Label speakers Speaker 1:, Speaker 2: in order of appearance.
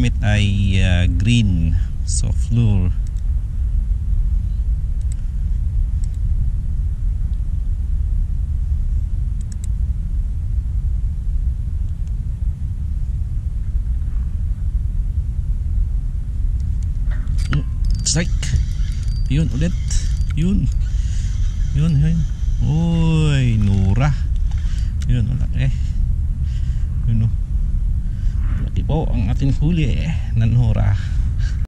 Speaker 1: ginamit ay green soft lure. Strike. Yun ulit. Yun. Uy, Nura. Yun, malaki. Yun o. Malaki po ang ating huli na Nura.